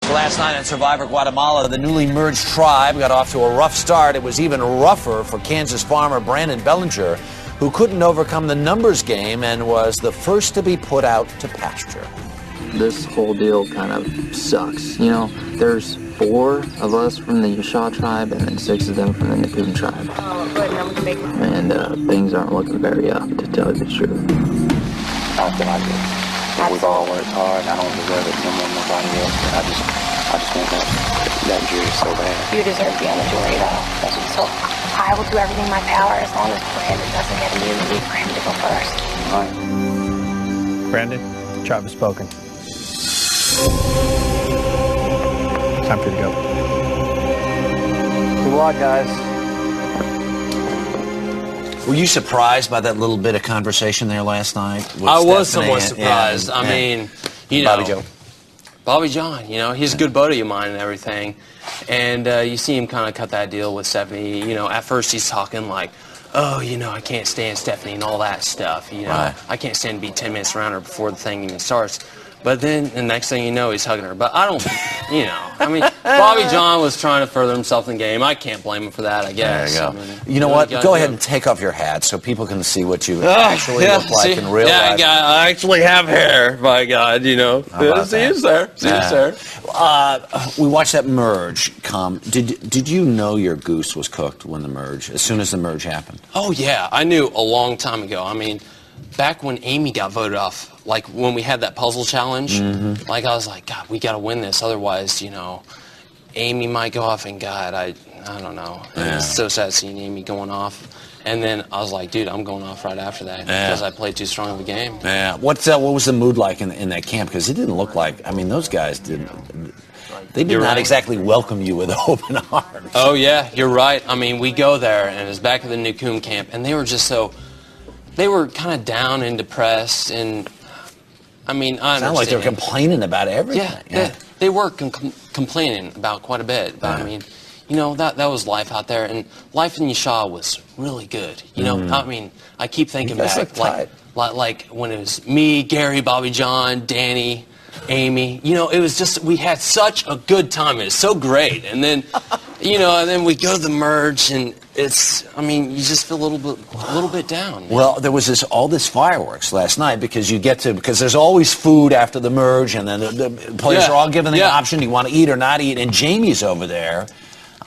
So last night on Survivor Guatemala, the newly merged tribe got off to a rough start. It was even rougher for Kansas farmer Brandon Bellinger, who couldn't overcome the numbers game and was the first to be put out to pasture. This whole deal kind of sucks. You know, there's 4 of us from the Yasha tribe and then 6 of them from the Nakoon tribe. Oh, good. Now we can make it. And things aren't looking very up, to tell you the truth. I feel like we've all worked hard. I don't deserve it no more than nobody else. But I just want that jury so bad. You deserve to be on the jury, though. So I will do everything in my power as long as Brandon doesn't get immunity for him to go first. All right. Brandon, the tribe has spoken. Time for you to go. Good luck, guys. Were you surprised by that little bit of conversation there last night? I was somewhat surprised. I mean, you know, Bobby Joe. Bobby John, you know, he's a good buddy of mine and everything. And you see him kind of cut that deal with Stephanie. You know, at first he's talking like, oh, you know, I can't stand Stephanie and all that stuff. You know, Right. I can't stand to be 10 minutes around her before the thing even starts. But then the next thing you know, he's hugging her. But I don't, you know, I mean, Bobby John was trying to further himself in the game. I can't blame him for that, I guess. There you go. I mean, You know what? gotta Go do ahead it. and take off your hat so people can see what you actually look like see? in real yeah, life. I actually have hair, by God, you know. How about See, that? it's there. See, it's there. We watched that merge come. Did you know your goose was cooked when the merge, as soon as the merge happened? Oh, yeah. I knew a long time ago. I mean, back when Amy got voted off, like when we had that puzzle challenge, like I was like, God, we got to win this. Otherwise, you know, Amy might go off, and God, I don't know. Yeah. It's so sad seeing Amy going off. And then I was like, dude, I'm going off right after that because I played too strong of a game. Yeah. What was the mood like in that camp? Because it didn't look like. I mean, those guys didn't. They did You're not right. exactly welcome you with open arms. Oh, yeah, you're right. I mean, we go there, and it's back at the Nakoon camp, and they were just so, they were kind of down and depressed, and, I mean, I Sound like they're understand. complaining about everything. Yeah, they were complaining about quite a bit, but I mean, you know, that was life out there, and life in Yasha was really good. You know, I mean, I keep thinking You guys back, look like when it was me, Gary, Bobby John, Danny, Amy. You know, it was just, we had such a good time. It was so great, and then, you know, and then we go to the merge, and it's, I mean, you just feel a little bit down. Well, there was all this fireworks last night because because there's always food after the merge, and then the players are all given the option: do you want to eat or not eat? And Jamie's over there.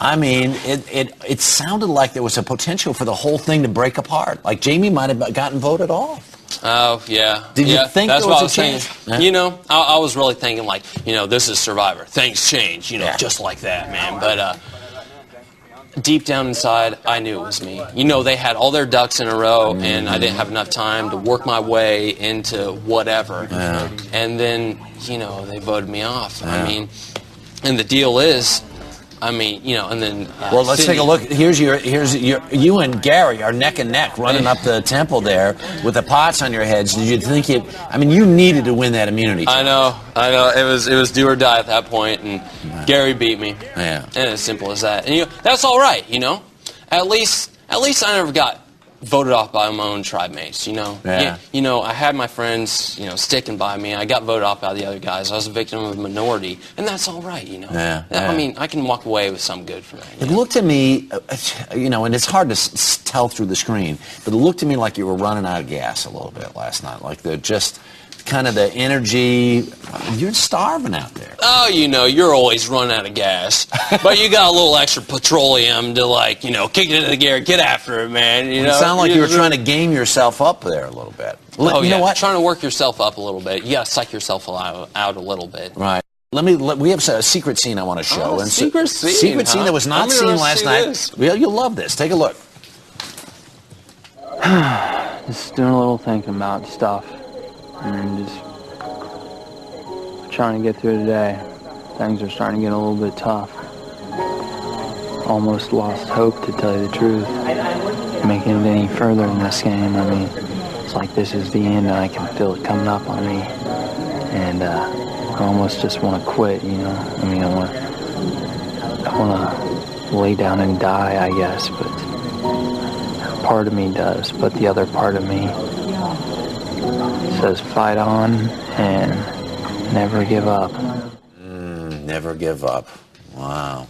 I mean, it sounded like there was a potential for the whole thing to break apart. Like Jamie might have gotten voted off. Oh, yeah. Did you think that's there what was I a was chance? thinking. Yeah. You know, I was really thinking like, you know, this is Survivor. Things change, you know, just like that, man. But deep down inside, I knew it was me. You know, they had all their ducks in a row, and I didn't have enough time to work my way into whatever. Yeah. And then, you know, they voted me off. I mean, and the deal is, I mean, you know, and then Well, let's take a look. Here's you and Gary are neck and neck running up the temple there with the pots on your heads. Did you think I mean, you needed to win that immunity challenge. I know. It was do or die at that point, and Gary beat me. Yeah. And as simple as that. And you know, that's all right. You know, at least I never got voted off by my own tribe mates. You know. Yeah. You know, I had my friends, you know, sticking by me. I got voted off by the other guys. I was a victim of a minority, and that's all right. You know. Yeah. I mean, I can walk away with some good from that. It looked to me, you know, and it's hard to tell through the screen, but it looked to me like you were running out of gas a little bit last night. Like kind of the energy. You're starving out there. Oh, you know, you're always running out of gas, but you got a little extra petroleum to, like, you know, kick it into the gear, get after it, man. You know, It sounded like you were trying to game yourself up there a little bit. Oh, you know what? Trying to work yourself up a little bit. You got to psych yourself out a little bit. Right. We have a secret scene I want to show. Oh, secret scene, Secret scene that was not seen last night. This. Well, you'll love this. Take a look. Just doing a little thinking about stuff and just trying to get through today. Things are starting to get a little bit tough. Almost lost hope, to tell you the truth, making it any further in this game. I mean, it's like this is the end, and I can feel it coming up on me. And I almost just want to quit, you know. I mean, I want to lay down and die, I guess, but part of me does. But the other part of me says fight on and never give up. Never give up. Wow.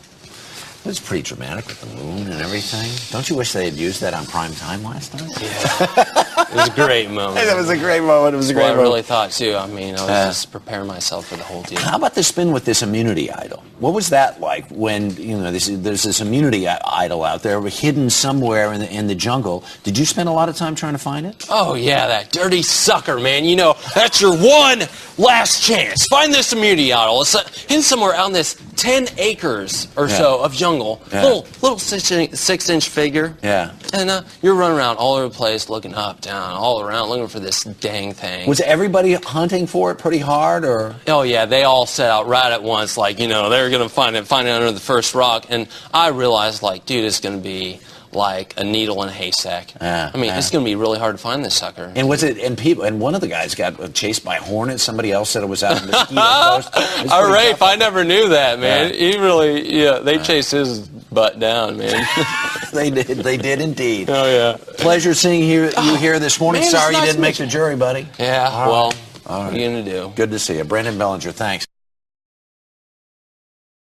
It was pretty dramatic with the moon and everything. Don't you wish they had used that on prime time last night? Yeah. It was a great moment. That was a great moment. It was a great moment. I really thought, too. I mean, I was just preparing myself for the whole deal. How about the spin with this immunity idol? What was that like when, you know, there's this immunity idol out there hidden somewhere in the jungle? Did you spend a lot of time trying to find it? Oh, yeah, that dirty sucker, man. You know, that's your one last chance. Find this immunity idol. It's hidden somewhere out in this 10 acres or so of jungle. Little 6-inch figure. Yeah. And you're running around all over the place, looking up, down, all around, looking for this dang thing. Was everybody hunting for it pretty hard, or? Oh, yeah, they all set out right at once, like, you know, they're going to find it under the first rock. And I realized, like, dude, it's going to be like a needle in a haystack. I mean, it's going to be really hard to find this sucker. And was it? And one of the guys got chased by hornets. Somebody else said it was out in Mosquito Coast. All right, I never knew that, man. He really, they chased his butt down, man. They did indeed. Oh yeah. Pleasure seeing you here this morning. Man, Sorry nice you didn't make the jury, buddy. Yeah. Well, what are you gonna do? Good to see you, Brandon Bellinger. Thanks.